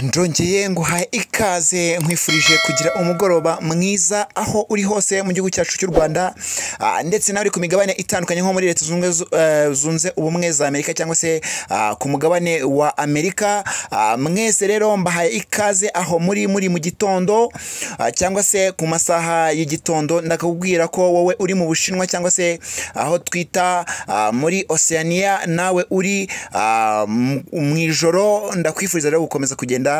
Ndongeye nguhaye ikaze nkwifurije kugira umugoroba mwiza aho uri hose mu gihugu cyacu cy'u Rwanda ndetse nawe uri ku migabane itandukanye nko muri Leta zunze ubumwe za Amerika cyangwa se ku mugabane wa Amerika. Mwese rero mbahaye ikaze aho muri mu gitondo cyangwa se ku masaha y'igitondo. Ndakubwira ko wowe uri mu Bushinwa cyangwa se aho twita muri Oceania, nawe uri mu ijoro, ndakwifuriza rero gukomeza kugenda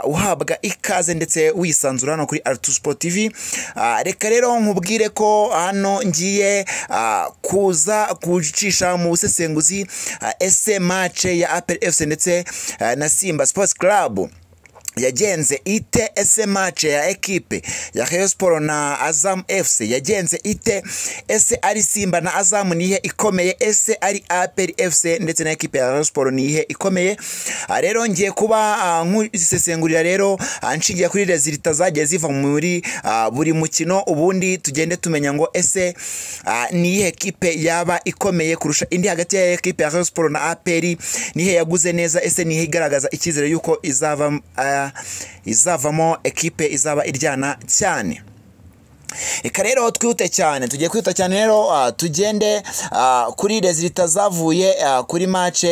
uhabwa ikaze ndetse wisanzura hano kuri Artusport TV. Reka rero nkubwire ko hano ngiye kuza kucisha mu busesenguzi ese match ya APR FC ndetse na Simba Sports Club yagenze ite, ese match ya ekipe ya Rayon Sport na Azam FC yagenze ite, ese ari Simba na Azam nihe ikomeye, ese ari APR FC ndetse na ekipe ya Rayon Sport nihe ikomeye. Rero ngiye kuba nk'isesengurira rero nshingiye kuri resultat zagiye ziva muri buri mukino, ubundi tugende tumenya ngo ese nihe ekipe yaba ikomeye kurusha indi hagati ya ekipe ya Rayon Sport na APR, nihe yaguze neza, ese nihe igaragaza icyizere yuko izavamo ekipe izaba iryana cyane. Reka rero twihute cyane, tugiye kwihuta cyane rero tugende kuri resultat zavuye kuri match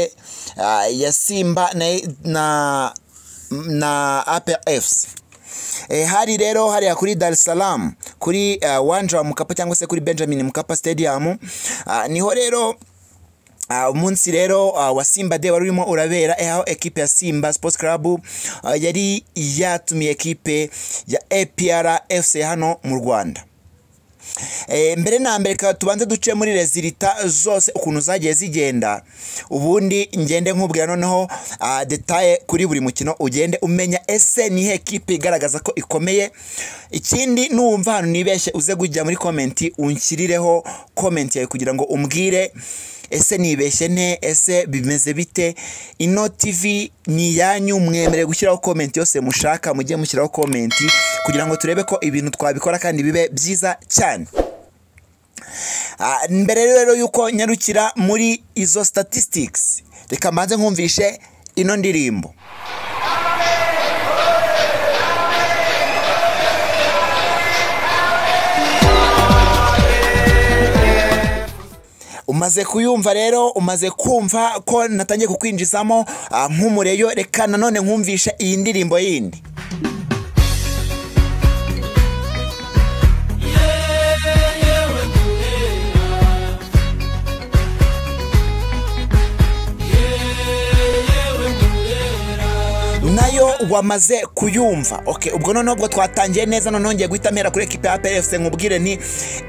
ya Simba na APR FC. Hari rero hariya kuri Dar es Salaam kuri Uwanja wa Mkapa cyangwa se kuri Benjamin Mkapa Stadium, niho rero umunsi rero wa Simba Day wari urimo urabera, aho ekipe ya Simba Sports Club yari yatumiye ekipe ya APR FC hano mu Rwanda. Mbere na mbere tubanze duce muri resultat zose ukuntu zagiye zigenda, ubundi ngende nkubwira noneho detail kuri buri mukino, ugende umenya ese nihe ekipe igaragaza ko ikomeye. Ikindi numva hano nibeshye uze kujya muri comment unshyirireho comment yawe kugira ngo umbwire ese nibeshye ne, ese bimeze bite. Ino TV ni yanyu, mwemere gushyiraho comment yose mushaka, mujye mushyiraho comment kugira ngo turebe ko ibintu twabikora kandi bibe byiza cyane. Mbere rero yuko nyarukira muri izo statistics, reka mbanze nkumvishe ino ndirimbo. Umaze kuyumva rero, umaze kumva ko natangiye kukwinjizamo nk'umureyo, reka nanone nkumvisha iyi ndirimbo yindi. Nayo wamaze kuyumva. Okay, ubwo noneho ubwo twatangiye neza, noneho ngiye guhita mera kuri ekipe ya APR FC nkubwire ni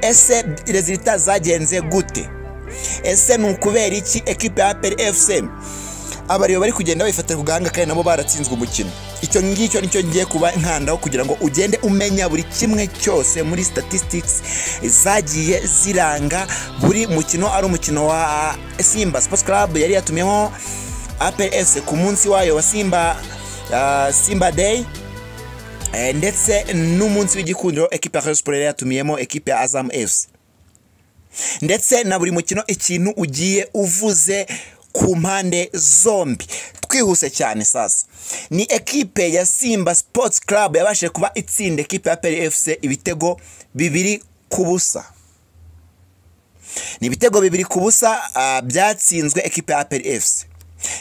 ese resultat zagenze gute, ese nukubera iki ekipe ya APR FC abariyo bari kugenda bifatira kuganga kandi nabo baratsinzwe umukino. Icyo ngicyo nicyo ngiye kuba nkandaho kugira ngo ugende umenya buri kimwe cyose muri statistics zagiye ziranga buri mukino. Ari umukino wa Simba Sports Club yari yatumyeho APR FC ku munsi wayo wa Simba Day, ndetse n'umunsi w'igikundiro ekipe ya Rayon Sport yari yatumiyemo ekipe ya Azam FC, ndetse na buri mukino ikintu ugiye uvuze ku mpande zombi. Twihuse cyane sasa, ni ekipe ya Simba Sports Club yabashije kuba itsinda ekipe ya APR FC ibitego 2-0. Ni ibitego 2-0 byatsinzwe ekipe ya APR FC.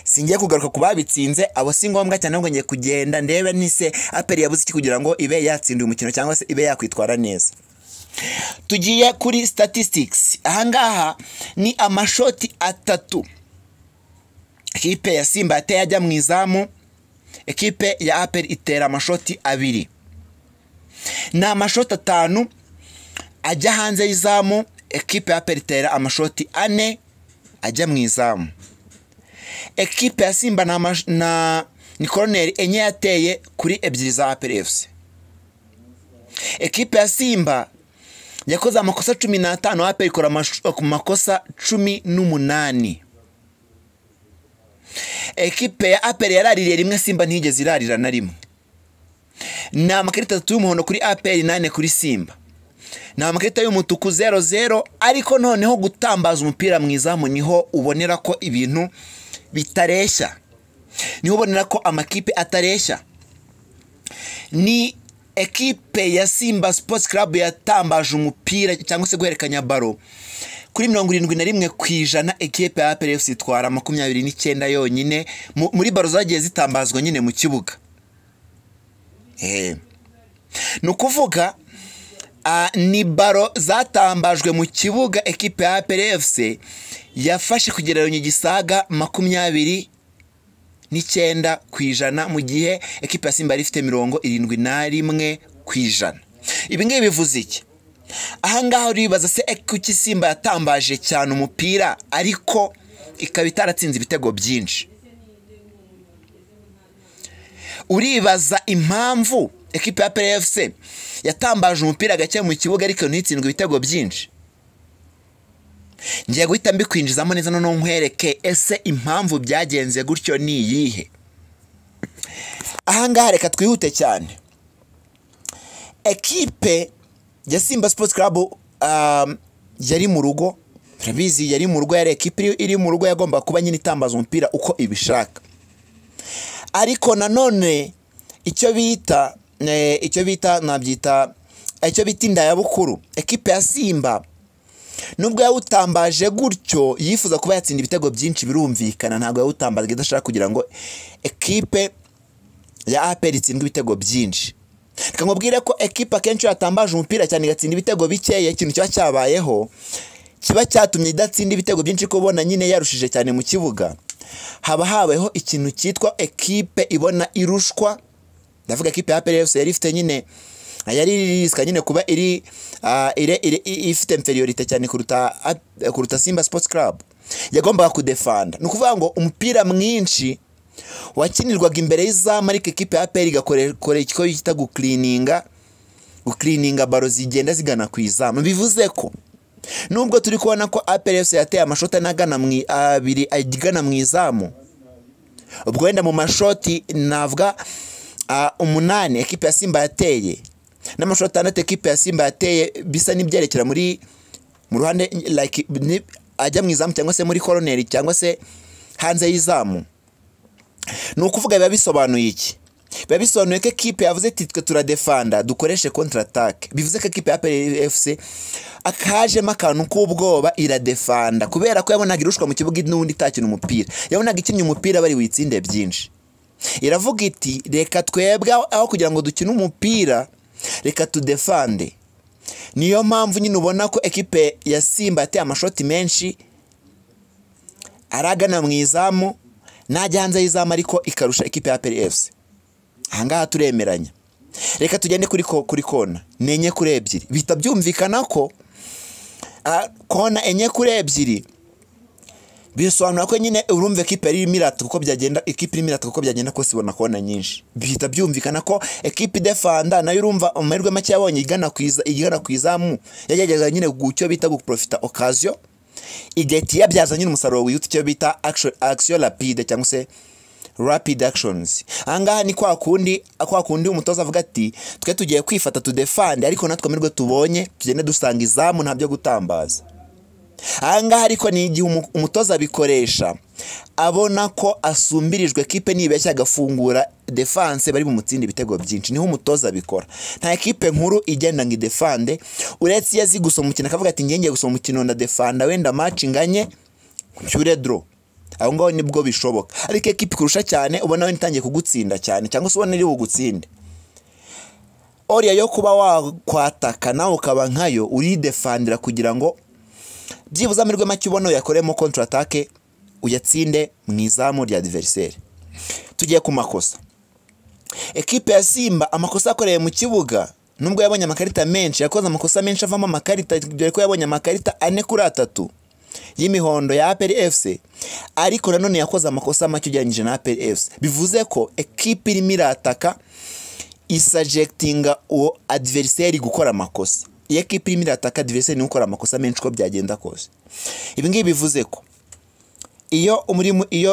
Singiye kugaruka kubabitsinze abo, si ngombwa cyane ngo ngiye kugenda ndebe nise APR yabuze iki kugira ngo ibe yatsinda umukino cyangwa se ibe yakwitwara neza. Tugiye kuri statistics. Ahangaha ni amashoti 3 ekipe ya Simba yateye ajya mu izamu, ekipe ya APR itera amashoti 2. Na amashoti 5 ajya hanze y'izamu, ekipe ya APR itera amashoti 4 ajya mu izamu. Ekipe ya Simba ni corner enye yateye kuri 2 za APR FC. Ekipe ya Simba yakoze amakosa 15, APR ikora amakosa 18. Ekipe ya APR yaraririye rimwe, Simba ntigeze irarira na rimwe. Na amakarita 3 y'umuhondo kuri APR, 8 kuri Simba. Na amakarita y'umutuku 0-0, ariko noneho gutambaza umupira mu izamu niho ubonera ko ibintu bitareshya. niho ubonera ko amakipe atareshya. Ni ekipe ya Simba Sports Club yatambaje umupira cyangwa se guhererekanya baro kuri 71% ekipe ya APR FC itwara 29 yonyine muri baro zagiye zitambazwa nyine mu kibuga. Nukuvuga ni baro zatambajwe mu kibuga ekipe ya APR FC yafashe kugereranya igisaga 29% mu gihe ekipe ya Simba ifite 71%. Ibi ngibi bivuze iki? Ahangaho uribaza se kuki Simba yatambaje cyane umupira ariko ikaba itaratsinze ibitego byinshi. Uribaza impamvu ekipe ya APR FC yatambaje umupira gake mu kibuga ariko ntitsindwe ibitego byinshi. Ngiye guhita mbikwinjizamo neza none nkwereke ese impamvu byagenze gutyo ni iyihe. Ahangaha reka twihute cyane. Ekipe ya Simba Sports Club yari mu rugo, turabizi yari mu rugo, yari ekipe iri mu rugo yagomba kuba nyine itambaza umupira uko ibishaka. Ariko nanone icyo bita inda ya bukuru, ekipe ya Simba nubwo yawutambaje gutyo yifuza kuba yatsinda ibitego byinshi, birumvikana ntabwo yawutambaje idashaka kugira ngo ekipe ya APR itsindwe ibitego byinshi. Reka nkubwire ko ekipe akenshi yatambaje umupira cyane igatsinda ibitego bikeya, ikintu kiba cyabayeho kiba cyatumye idatsinda ibitego byinshi ko ubona nyine yarushije cyane mu kibuga. Haba habayeho ikintu cyitwa ekipe ibona irushwa. Ndavuga ekipe ya APR FC yari ifite nyine riska nyine kuba ifite inferiority cyane kuruta Simba Sports Club. Yagombaga kudefanda. Nukuvuga ngo umupira mwinshi wakinirwaga imbere y'izamu ariko ekipe ya APR igakora icyo yita gucleaninga baro zigenda zigana ku izamu. Bivuze ko nubwo turi kubona ko APR FC yateye amashoti agana mu izamu, ubwo wenda mu mashoti navuga 8 ekipe ya Simba yateye n'amashoti 6 ekipe ya Simba yateye bisa n'ibyerekera mu ruhande like ajya mu izamu cyangwa se muri corner cyangwa se hanze y'izamu. Nukuvuga biba bisobanuye iki? Biba bisobanuye ko ekipe yavuze ati twe turadefanda dukoreshe counter attack. Bivuze ko ekipe ya APR FC akajemo akantu k'ubwoba iradefanda kubera ko yabonaga irushwa mu kibuga n'undi itakina umupira, yabonaga ikinnye umupira bari witsinde byinshi. Iravuga iti reka twebwe aho kugira ngo dukine umupira reka tudefande. Niyo mpamvu nyine ubona ko ekipe ya Simba yateye amashoti menshi aragana mu izamu najya hanze y'izamu ariko ikarusha ekipe ya APR FC. Ahangaha turemeranya. Reka tugende kuri kona nenye kuri ebyiri. Bita byumvikana ko kona enye kuri ebyiri bisobanura ko nyine urumve ekipe iri mirata kuko byagenda ko sibona kona nyinshi. Bita byumvikana ko ekipe defanda nayo urumva amahirwe make yabonye igana ku izamu yagerageje nyine gucyo bita guprofita occasion igeti yabyaza nyine umusaruro wiyuta icyo bita action rapide cyangwa se rapid actions. Ahangaha ni kwa kundi umutoza avuga ati twe tugiye kwifata tudefande ariko natwe amirwe tubonye tugende dusanga izamu ntabyo gutambaza. Ahangaha ariko ni igihe umutoza bikoresha abona ko asumbirijwe ekipe nibeshya agafungura defense bari mu mutsindi ibitego byinshi, niho umutoza bikora. Nta ekipe nkuru igenda ngo defende uretse yazi gusoma umukino akavuga ati ngiye gusoma umukino nda defenda wenda match nganye cyure draw. Aho ngaho nibwo bishoboka. Ariko ekipe kurusha cyane ubona we ntangiye kugutsinda cyane cyangwa se ubona iri bugutsinde. Oriya yo kuba wakwataka nawe ukaba nkayo uri defendera kugira ngo byibuza amirwe make ubona yakoremo counter attack uyatsinde mu izamu rya adversaire. Tugiye ku makosa. Ekipe ya Simba amakosa akoreye mu kibuga nubwo yabonye amakarita menshi, yakoze amakosa menshi avamo amakarita dore ko yabonye amakarita 4-3 y'imihondo ya APR FC, ariko nanone yakoze amakosa make ugereranyije na APR FC. Bivuze ko ekipe iri mirataka isajectinga o adversaire gukora amakosa. Iyo ekipe iri mirataka adversaire ni gukora amakosa menshi ko byagenda kose. Ibi ngibi bivuze ko iyo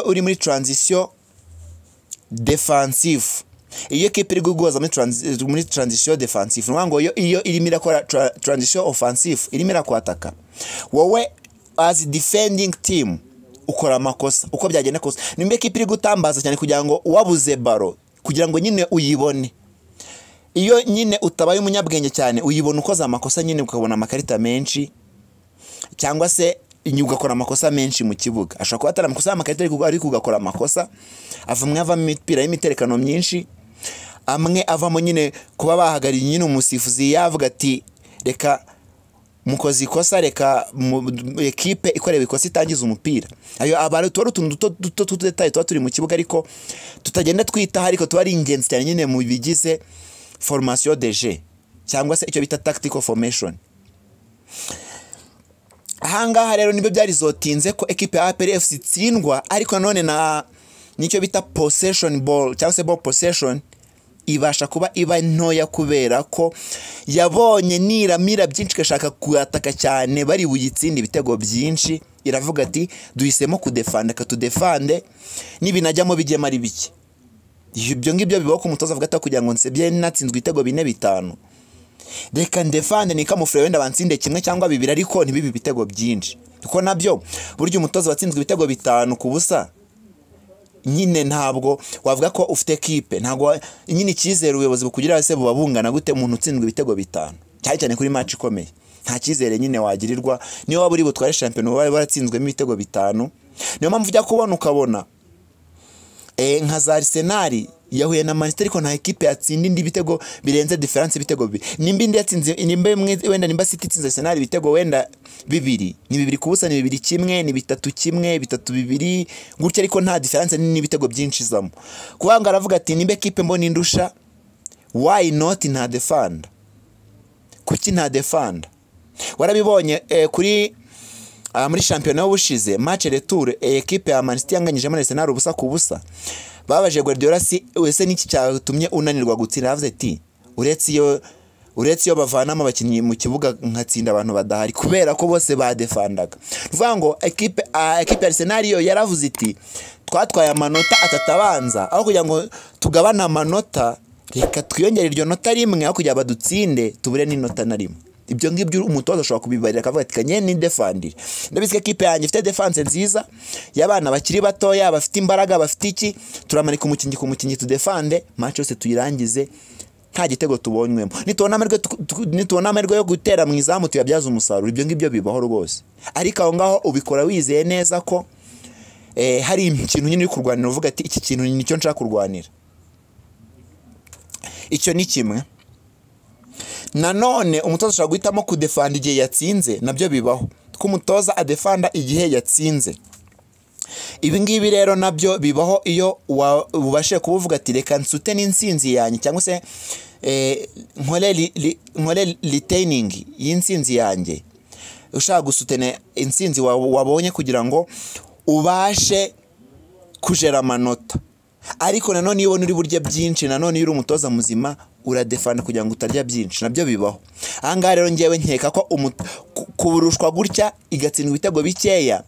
uri muri transition defensive, iyo ekipe iri gugoza muri transition defensive nwango iyo iri mirakora transition offensive iri mirakwataka, wowe as defending team ukora amakosa uko byagenda kose. Nimba ekipe iri gutambaza cyane kugira ngo wabuze baro kugira ngo nyine uyibone, iyo nyine utabaye umunyabwenge cyane uyibona ukoze amakosa nyine ukabona amakarita menshi, cyangwa se ugakora amakosa menshi mu kibuga. Ashobora kuba atari amakosa y'amakarita ariko ugakora amakosa avamo imipira y'imiterekano myinshi, amwe avamo nyine kuba bahagariye nyine umusifuzi yavuga ati reka mukoze ikosa, reka ekipe ikorewe ikosa itangiza umupira. Ayo abari tuba utuntu duto tudetaye tuba turi mu kibuga ariko tutagenda twitaho, ariko tuba ari ingenzi cyane nyine mu bigize formation de jeu cyangwa se icyo bita tactical formation. Ahangaha rero nibyo byari zotinze ko ekipe ya APR FC itsindwa, ariko none na nicyo bita possession ball cyangwa se ball possession ibasha kuba iba ntoya kubera ko yabonye niramira byinshi gashaka kuataka cyane bari buyitsinde ibitego byinshi, iravuga ati duhisemo kudefanda katudefande nibinajyamo bijyemo ari bike. Ibyo ngibyo bibaho ko umutoza avuga ati kugira ngo nsebye natsinzwe ibitego 4-5 reka ndefande nikamufure wenda bansinde kimwe cyangwa bibiri ariko ntibibi ibitego byinshi, kuko nabyo buryo umutoza watsinzwe ibitego 5 ku busa nyine ntabwo wavuga ko ufite ekipe, ntabwo nyine icyizere ubuyobozi bukugira wese bubabungana gute umuntu utsinzwe ibitego 5 cyane kuri match ikomeye. Nta cyizere nyine wagirirwa niyo waba uri butware champion waba waratsinzwemo ibitego 5. Niyo mpamvu ujya kubona ukabona nka za Arsenal yahuye na Manchester ariko nta ekipe yatsinda indi bitego birenze difference bitego nimba indi yatsinze nimba wenda nimba City itsinze Arsenal bitego wenda 2 ni 2 kubusa ni 2-1 ni 3-1 3-2 gutya, ariko nta difference ni bitego byinshi zamo. Kubanga aravuga ati nimba ekipe mbona indusha why not nta defend, kuki nta defend. Warabibonye kuri muri championnat ubushize match retour ekipe ya Manchester yanganyije muri Arsenal ubusa ku busa. Babaje Guardiola si wese niki cyatumye unanirwa gutsinda, yavuze ati uretse iyo bavanamo abakinnyi mu kibuga nkatsinda abantu badahari kubera ko bose badefandaga. Uvuga ngo ekipe Arsenal yo yaravuze iti twatwaye amanota atatabanza aho kugira ngo tugabana amanota reka twiyongere iryo nota rimwe aho kugira badutsinde tubure n'inota na rimwe. Ibyo ngibyo umutoza ashobora kubibarira akavuga ati kanye ni defendire. Ndabizika ekipe yanjye ifite defense nziza y'abana bakiri batoya bafite imbaraga bafite iki, turamanika umukinyi tudefande match yose tuyirangize nta gitego tubonywemo. Nitubona amerwe yo gutera mu izamu tuyabyaza umusaruro. Ibyo ngibyo bibaho rwose, ariko aho ngaho ubikora wizeye neza ko hari ikintu nyine uri kurwanira uvuga ati iki kintu nicyo nshaka kurwanira. Icyo ni kimwe. Nanone umutoza ashobora guhitamo kudefanda igihe yatsinze, nabyo bibaho ko umutoza adefanda igihe yatsinze. Ibi ngibi rero nabyo bibaho iyo ubashe kuvuga ati reka nsute n'insinzi yanjye cyangwa se nkore retaining y'insinzi yanjye. Ushaka gusutena insinzi wabonye kugira ngo ubashe kujera amanota, ariko nanone iyo uri burya byinshi, nanone iyo uri umutoza muzima uradefanda kugira ngo utarya byinshi, nabyo bibaho. Ahangaha rero ngewe nkeka ko kuburushwa gutya igatsindwa ibitego bikeya,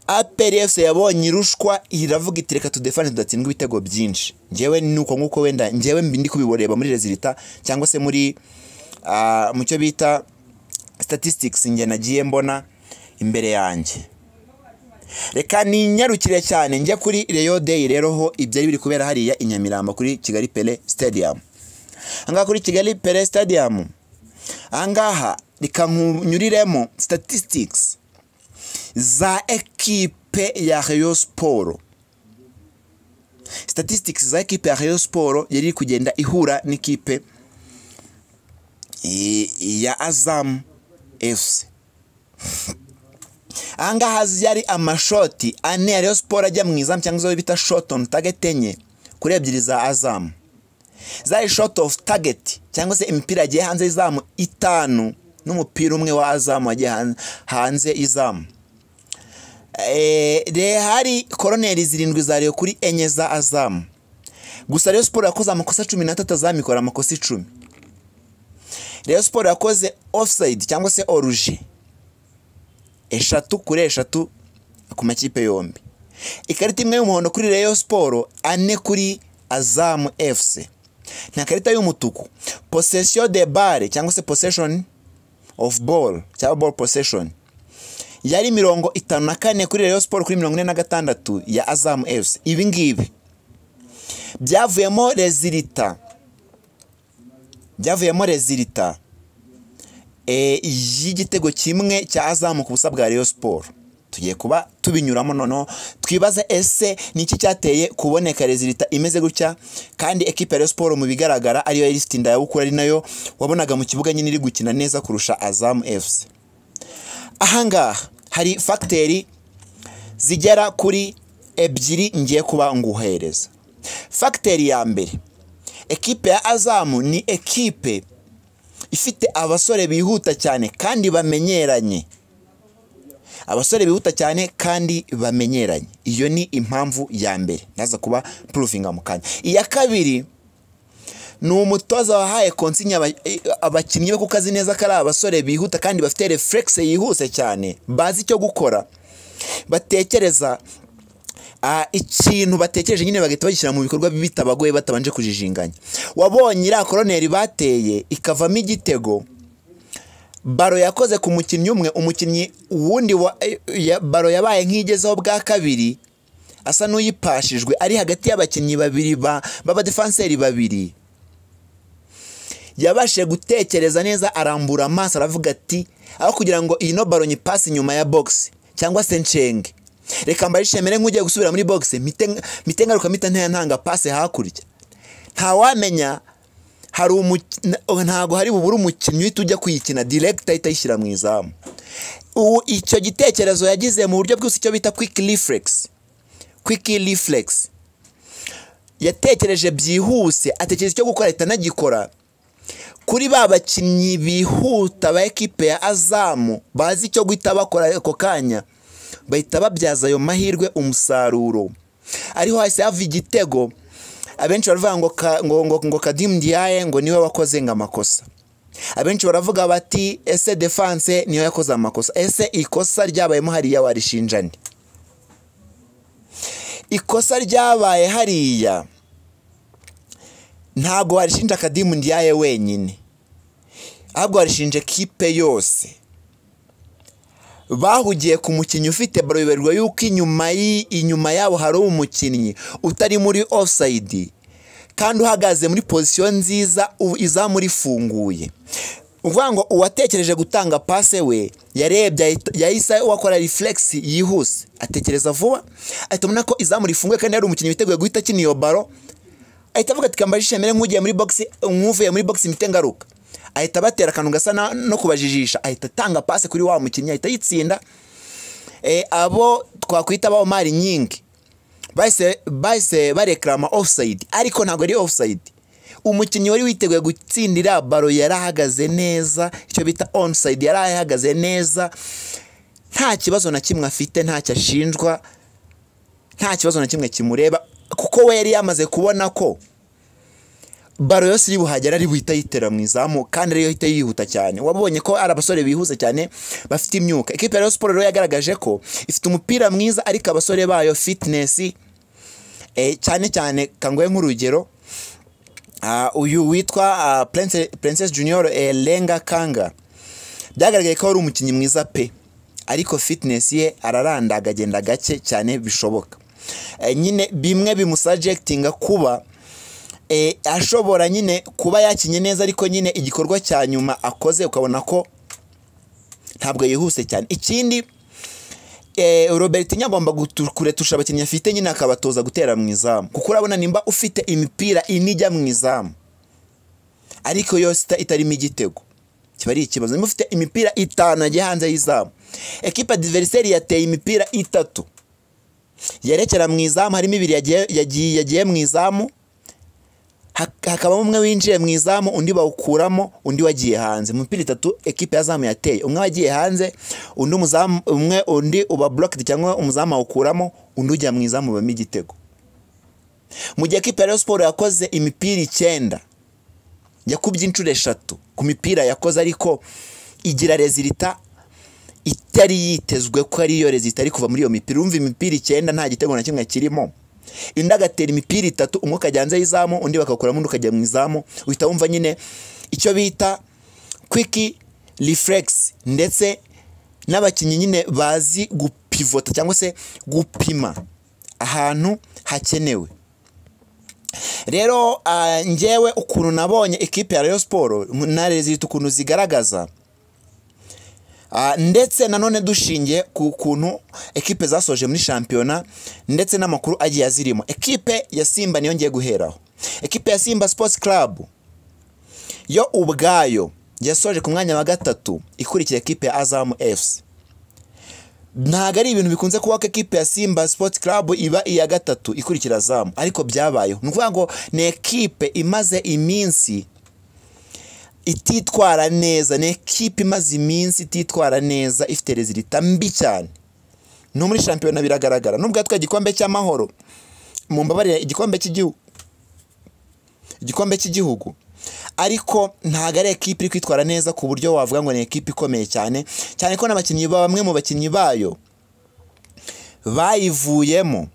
APR FC yabonye irushwa iravuga iti reka tudefande tudatsindwa ibitego byinshi. Ngewe nuko nkuko wenda ngewe ndi kubiboreba muri resultat cyangwa se muri mu cyo bita statistics nge nagiye mbona imbere yanjye. Reka ni nyarukire cyane njye kuri Rayon Day rero ho ibyo biri kubera hariya i Nyamirambo kuri Kigali Pele Stadium. Angaha kuri Kigali Pele Stadium angaha reka nkunyuriremo statistics za ekipe ya Rayon Sport. Statistics za ekipe ya Rayon Sport yari kugenda ihura n'ikipe ya Azam FC. Angaha yari amashoti ane ya Rayon Sport ajya mu izamu cyangwa zo bita shot on target enye kuri ebyiri za Azam. Zari shot of target cyangwa se imipira yagiye hanze izamu 5 n'umupira umwe wa Azam wagiye hanze izamu. Hari koroneri 7 za Rayon kuri enye za Azam. Gusa Rayon Sport yakoze amakosa 13 azamikora amakosa 10. Rayon Sport yakoze offside cyangwa se oruje 3 kuri 3 ku makipe yombi. Ikarita imwe y'umuhondo kuri Rayon Sport 4 kuri Azam FC. Nta karita y'umutuku. Possession de balle cyangwa se possession of ball cyangwa ball possession yari 54 kuri Rayon Sport kuri 46 ya Azam FC. Ibi ngibi byavuyemo resulta y'igitego kimwe cya Azam ku busa bwa Rayon Sport. Tugiye kuba tubinyuramo noneho twibaza ese niki cyateye kuboneka resulta imeze gutya, kandi equipe ya Rayon Sport mu bigaragara ariyo yari ifite inda y'ukura, ari nayo wabonaga mu kibuga nyine iri gukina neza kurusha Azam FC. Ahangaha hari facteurs zigera kuri ebyiri ngiye kuba nguhereza. Facteur ya mbere, equipe ya Azam ni equipe ifite abasore bihuta cyane kandi bamenyeranye. Abasore bihuta cyane kandi bamenyeranye. Iyo ni impamvu ya mbere naza kuba provinga mu kanya. Iya kabiri ni umutoza wahaye konsinya abakinnyi be kukazi neza kari abasore bihuta kandi bafite reflex yihuse cyane, bazi icyo gukora, batekereza ikintu batekereje nyine bagahita bagishyira mu bikorwa bitabagoye batabanje kujijinganya. Wabonye ira koroneri bateye ikavamo igitego, baro yakoze ku mukinnyi umwe, umukinnyi wundi baro yabaye nk'igezeho bwa kabiri asa n'uyipashijwe, ari hagati y'abakinnyi babiri baba defenseur babiri. Yabashe gutekereza neza, arambura amaso aravuga ati aho kugira ngo iyi no baro nyipasi nyuma ya box cyangwa se ncenge, reka mbarishemere nk'ugiye gusubira muri box mitengaruka ntanga passe hakurya. Nta wamenya ntago hari bubura umukinnyi uhita ujya kuyikina direct ahita yishyira mu izamu. Icyo gitekerezo yagize mu buryo bwose icyo bita quick reflex. Yatekereje byihuse, atekereza icyo gukora ahita anagikora. Kuri ba bakinnyi bihuta ba equipe ya Azam bazi icyo guhita bakora ako kanya, bahita babyaza ayo mahirwe umusaruro. Ariho hahise hava igitego. Abenshi baravuga ngo Kadim Ndiaye ngo niwe wakoze ngamakosa. Abenshi baravuga bati ese defense niyo yakoze amakosa. Ese ikosa ryabayemo hariya warishinjani? Ikosa ryabaye hariya ntago warishinja Kadim Ndiaye wenyine, ahubwo warishinje kipe yose. Bahugiye ku mukinnyi ufite baro, biberwa yuko inyuma yabo hari umukinnyi utari muri offside kandi uhagaze muri position nziza izamu rifunguye. Uvuga ngo uwatekereje gutanga passe we yarebye yahise wakora reflex yihuse, atekereza vuba, ahitamuna ko izamu rifunguye kandi ari umukinnyi witeguye guhita kini iyo baro, ahita avuga ati kambajishemere nk'ugiye muri box, nkuvuye muri box mitengaruka. Ahita batera akantu gasa no kubajijisha, ahita tanga passe kuri wa mukinnyi, ahita yitsinda. Abo twakwita ba Omar Nyingi bahise bareklama offside, ariko ntago ari offside. Umukinnyi wari witeguye gutsindira baro yarahagaze neza, icyo bita onside, yarahagaze neza, nta kibazo na kimwe afite, nta cyashinjwa, nta kibazo na kimwe kimureba, kuko we yari yamaze kubona ko baro yose iri buhagera ari buhita yitera mu izamu kandi ariyo hita yihuta cyane. Wabonye ko ari abasore bihuse cyane bafite imyuka. Equipe ya Rayon Sport rero yagaragaje ko ifite umupira mwiza, ariko abasore bayo fitness cyane kangoye nk'urugero uyu witwa Princess Junior Lenga Kanga, byagaragaye ko ari umukinnyi mwiza pe, ariko fitness ye ararandaga agenda gake cyane bishoboka. Nyine bimwe bimusubjectinga kuba ashobora nyine kuba yakinye neza, ariko nyine igikorwa cya nyuma akoze ukabona ko ntabwo yihuse cyane. Ikindi Robert Nyagomba kuretusha abakinnyi afite nyine akabatoza gutera mu izamu, kuko urabona nimba ufite imipira inijya mu izamu ariko yose itarimo igitego kiba ari ikibazo. Nimba ufite imipira 5 agiye hanze y'izamu, equipe adversaire yateye imipira 3 yerekera mu izamu, harimo 2 yagiye mu izamu, hakabamo umwe winjiye mu izamu, undi bawukuramo, undi wagiye hanze. Mu mipira 3 equipe ya Azam yateye, umwe wagiye hanze, undi umuzamu undi uba blocked cyangwa umuzamu awukuramo, undi ujya mu izamu bami igitego. Mu gihe equipe ya Rayon Sport yakoze imipira 9, yakubye inshuro 3 ku mipira yakoze, ariko igira resulta itari yitezwe ko ari yo resulta ari kuva muri iyo mipira. Urumva imipira 9 nta gitego na kimwe kirimo, inda gatera imipira 3, umwe ukajyanze y'izamu, undi bakakuramo, undi ukajya mu izamu. Uhita wumva nyine icyo bita quick reflex ndetse n'abakinnyi nyine bazi gupivota cyangwa se gupima ahantu hakenewe. Rero njyewe ukuntu nabonye ekipe ya Rayon Sport narezita ukuntu zigaragaza, ndetse nanone dushingiye ku kuntu ekipe zasoje muri shampiyona ndetse n'amakuru agiye azirimo. Ekipe ya Simba niyo ngiye guheraho. Ekipe ya Simba Sports Club yo ubwayo yasoje ku mwanya wa gatatu ikurikira ekipe ya Azam FC. Ntago ari ibintu bikunze kuba ko ekipe ya Simba Sports Club iba iya gatatu ikurikira Azam, ariko byabayeho. Nukuvuga ngo ni ekipe imaze iminsi ititwara neza, ni ekipe imaze iminsi ititwara neza, ifite rezilita mbi cyane. No muri shampiyona biragaragara. Nubwo yatwaye igikombe cy'amahoro, mu mbabarire igikombe cy'igihugu, ariko ntago ari ekipe iri kwitwara neza ku buryo wavuga ngo ni ekipe ikomeye cyane ko n'abakinnyi bamwe mu bakinnyi bayo bayivuyemo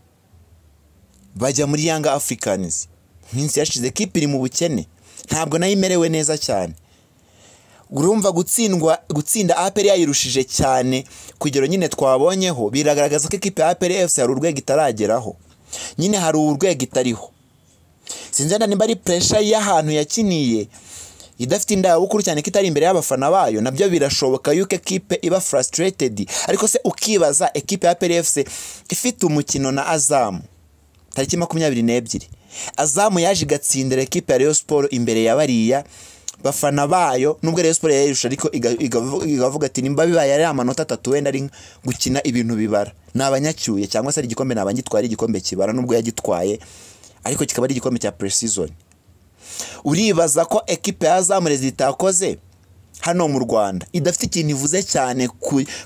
bajya muri Young Africans. Minsi yashize ekipe iri mu bukene, ntabwo nayo imerewe neza cyane. Urumva gutsinda APR yayirushije cyane kugero nyine twabonyeho, biragaragaza ko ekipe ya APR FC hari urwego itarageraho, nyine hari urwego itariho. Sinzenda nimba ari pressure y'ahantu yakiniye idafite indabukuru cyane ko itari imbere y'abafana bayo, nabyo birashoboka yuko ekipe iba frustrated. Ariko se ukibaza ekipe ya APR FC ifite umukino na Azam tariki 22, Azam yaje igatsindira ekipe ya Rayon Sport imbere ya bariya bafana bayo, nubwo Rayon Sport yayirusha ariko igavuga ati nimba bibaye ari amanota 3 wenda ari gukina ibintu bibara, nabanyacyuye cyangwa se ari igikombe nabangitwara igikombe kibara, nubwo yagitwaye ariko kikaba ari igikombe cya pre-season. Uribaza ko ekipe ya Azam zitakoze hano mu Rwanda idafite ikintu ivuze cyane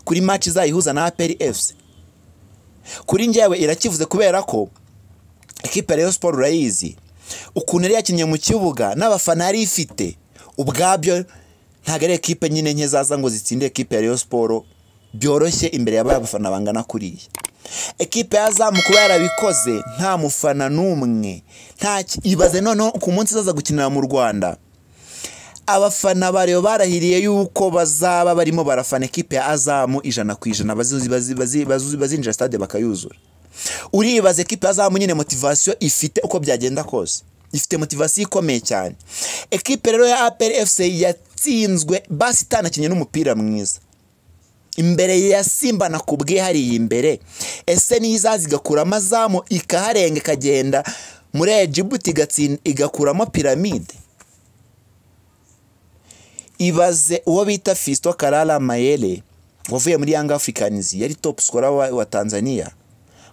kuri match zayihuza na APR FC. Kuri njyewe irakivuze kubera ko ekipe ya Rayon Sport urayizi ukuntu yari yakinnye mu kibuga n'abafana yari ifite, ubwabyo ntago ari ekipe nyine nke zaza ngo zitsinde ekipe ya Rayon Sport byoroshye imbere y'abafana bangana kuriya. Ekipe ya Azam kuba yarabikoze nta mufana numwe, ibaze noneho ku munsi zaza gukinira mu Rwanda abafana bariyo barahiriye yuko bazaba barimo barafana ekipe ya Azam 100% bazinjira stade bakayuzura. Uribaze ekipe ya Azam nyine motivation ifite uko byagenda kose, ifite motivation ikomeye cyane. Ekipe rero ya APR FC yatsinzwe basi itanakinye n'umupira mwiza imbere ya Simba nakubwiye hari imbere. Ese nizazi igakuramo Azam ikaharenga kagenda muri Djibouti igakuramo Pyramide? Ibaze uwo bita Fiston Kalala Mayele wavuye muri Young Africans, yari top scorer wa Tanzania.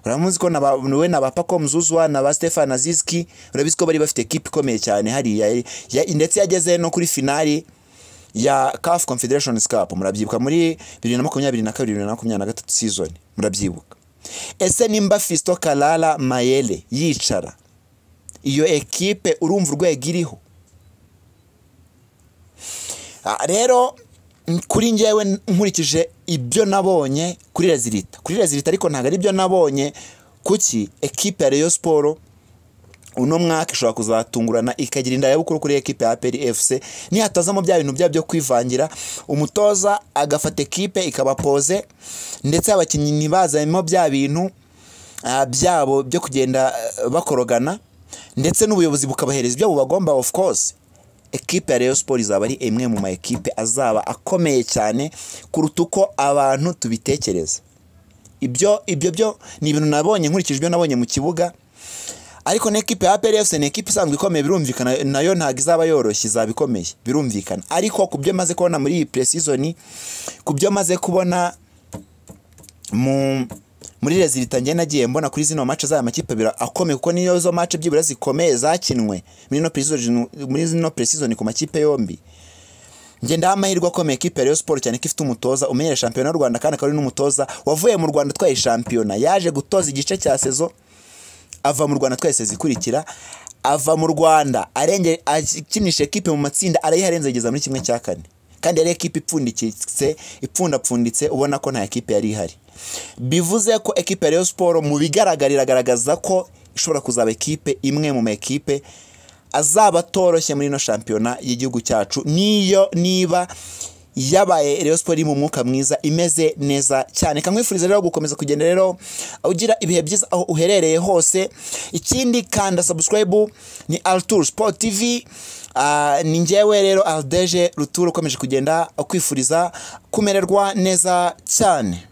Uramuzi ko we na Paco Mzuzwa na Stefan Azizki, urabizi ko bari bafite equipe ikomeye cyane hari ndetse yageze no kuri finali ya CAF Confederations Cup, murabyibuka muri 2022-2023 season, murabyibuka. Ese nimba Fiston Kalala Mayele yicara iyo equipe urumva urwego iriho? Rero kuri njyewe nkurikije ibyo nabonye kuri rezilita ariko ntago ari ibyo nabonye kuki equipe ya Rayon Sport uno mwaka ishobora kuzatungurana ikagira indayabukuru kuri equipe ya APR FC nihatazamo bya bintu byo kwivangira, umutoza agafata equipe ikabapoze ndetse abakinnyi nibazamo bya bintu byabo byo kugenda bakorogana, ndetse n'ubuyobozi bukabahereza ibyo bubagomba. Of course equipe ya Rayon Sport izaba ari imwe mu ma equipe azaba akomeye cyane kuruta uko abantu tubitekereza. Ibyo ni ibintu nabonye nkurikije ibyo nabonye mu kibuga. Ariko na equipe ya APR FC ni equipe isanzwe ikomeye, birumvikana nayo ntago izaba yoroshye, izaba ikomeye birumvikana. Ariko kubyo maze kubona muri iyi pre-season, kubyo maze kubona muri rezilita nge nagiye mbona kuri zino match za amakipe bira akomeye, kuko niyo zo match byibura zikomeye zakinwe muri zino pre-season ku makipe yombi. Nge ndamahirwa akomeye equipe ya Rayon Sport cyane ko ifite umutoza umenyera shampiyona y'u Rwanda, kandi akaba ari n'umutoza wavuye mu Rwanda twaye shampiyona, yaje gutoza igice cya saison ava mu Rwanda twese zikurikira, ava mu Rwanda arenge akinisha equipe mu matsinda arayiharenza igeza muri 1/4, kandi yari equipe ipfundapfunditse ubona ko nta equipe yari ihari. Bivuze ko equipe ya Rayon Sport mu bigaragarira garagaza ko ishobora kuzaba equipe imwe mu equipe azaba toroshye muri no shampiyona y'igihugu cyacu, niyo niba yabaye Rayon Sport mu mwuka mwiza imeze neza cyane. Kankwifuriza rero gukomeza kugenda rero ugira ibihe byiza aho uherereye hose. Ikindi kanda subscribe, ni Altour Sport TV. Ni njyewe rero Aldeje Ruturo ukomeje kugenda kwifuriza kumererwa neza cyane.